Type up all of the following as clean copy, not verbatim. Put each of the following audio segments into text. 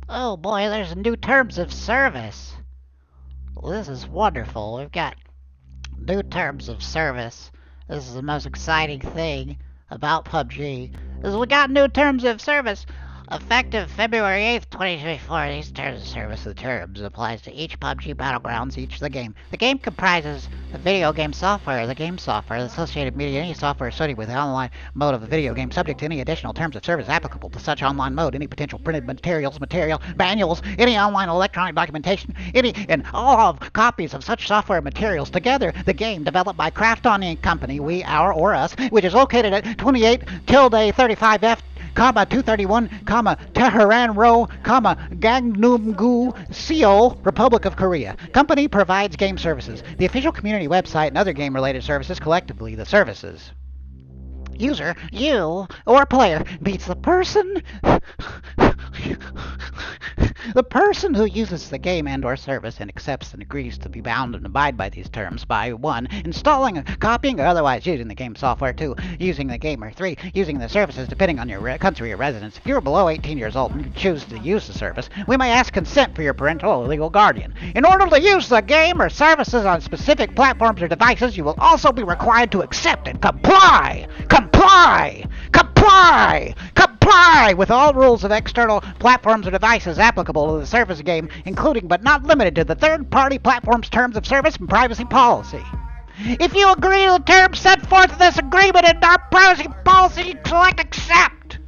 Oh boy, there's new terms of service. Well, this is wonderful. We've got new terms of service. This is the most exciting thing about PUBG. Is we got new terms of service. Effective February 8th, 2024, these terms of service, the terms applies to each PUBG Battlegrounds, each of the game. The game comprises the video game software, the game software, the associated media, any software associated with the online mode of the video game, subject to any additional terms of service applicable to such online mode, any potential printed materials, manuals, any online electronic documentation, any and all of copies of such software materials. Together, the game developed by Krafton Inc. Company, we, our, or us, which is located at 28-35F 231, Tehran Row, Gangnam-gu, Seoul, Republic of Korea. Company provides game services. The official community website and other game-related services, collectively the services. User, you, or player meets the person the person who uses the game and or service and accepts and agrees to be bound and abide by these terms by 1. Installing, copying, or otherwise using the game software. 2. Using the game, or 3. Using the services depending on your country of residence. If you are below 18 years old and you choose to use the service, we may ask consent for your parental or legal guardian. In order to use the game or services on specific platforms or devices, you will also be required to accept and comply with all rules of external platforms or devices applicable to the service game, including but not limited to the third-party platform's terms of service and privacy policy. If you agree to the terms set forth in this agreement and our privacy policy, select accept.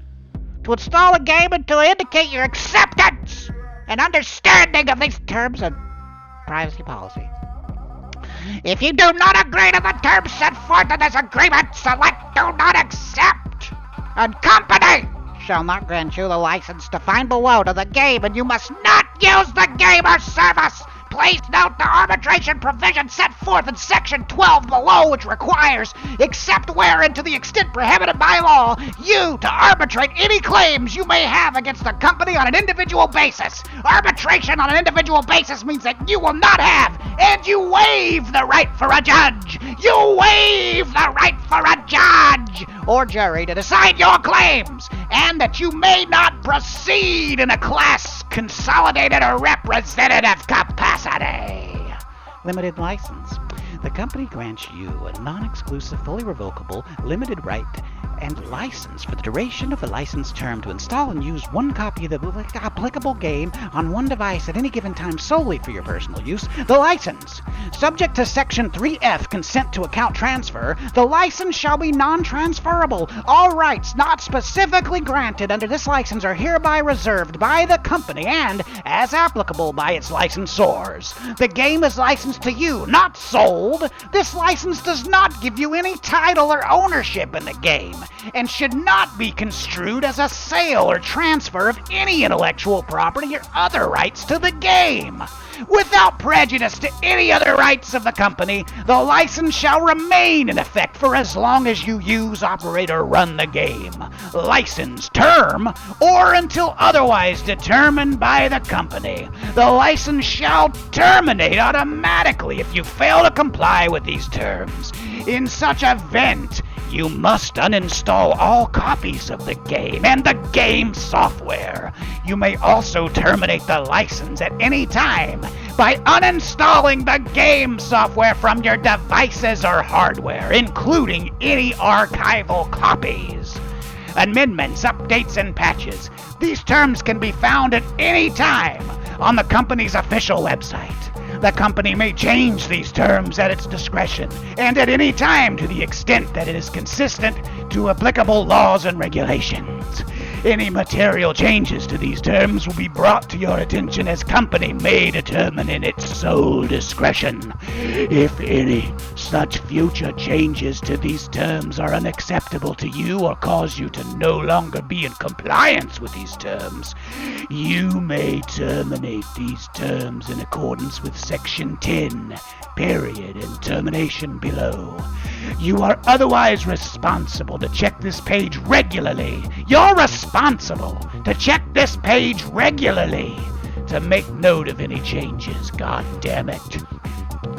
To install a game and to indicate your acceptance and understanding of these terms and privacy policy. If you do not agree to the terms set forth in this agreement, select do not accept. And company shall not grant you the license to find below to the game, and you must not use the game or service. Please note the arbitration provision set forth in Section 12 below, which requires, except where and to the extent prohibited by law, you to arbitrate any claims you may have against the company on an individual basis. Arbitration on an individual basis means that you will not have, and you waive the right for a judge. You waive the right for a judge or jury to decide your claims, and that you may not proceed in a class, consolidated, or representative capacity. Limited license. The company grants you a non-exclusive, fully revocable, limited right and license for the duration of the license term to install and use one copy of the applicable game on one device at any given time solely for your personal use. The license. Subject to Section 3F, consent to account transfer, the license shall be non-transferable. All rights not specifically granted under this license are hereby reserved by the company and, as applicable, by its licensors. The game is licensed to you, not sold. This license does not give you any title or ownership in the game, and should not be construed as a sale or transfer of any intellectual property or other rights to the game. Without prejudice to any other rights of the company, the license shall remain in effect for as long as you use, operate, or run the game. License term, or until otherwise determined by the company. The license shall terminate automatically if you fail to comply with these terms. In such event, you must uninstall all copies of the game and the game software. You may also terminate the license at any time by uninstalling the game software from your devices or hardware, including any archival copies. Amendments, updates, and patches. These terms can be found at any time on the company's official website. The company may change these terms at its discretion and at any time to the extent that it is consistent to applicable laws and regulations. Any material changes to these terms will be brought to your attention as company may determine in its sole discretion. If any such future changes to these terms are unacceptable to you or cause you to no longer be in compliance with these terms, you may terminate these terms in accordance with Section 10, period, and termination below. You are otherwise responsible to check this page regularly. You're responsible to check this page regularly to make note of any changes. God damn it.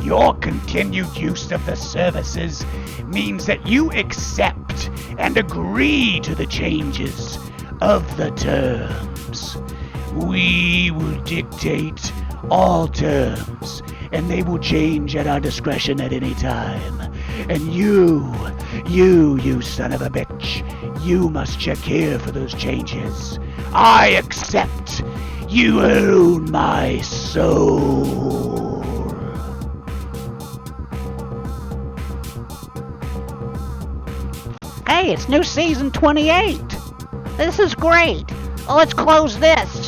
Your continued use of the services means that you accept and agree to the changes of the terms. We will dictate all terms, and they will change at our discretion at any time. And you son of a bitch, you must check here for those changes. I accept. You own my soul. Hey, it's new season 28. This is great. Let's close this.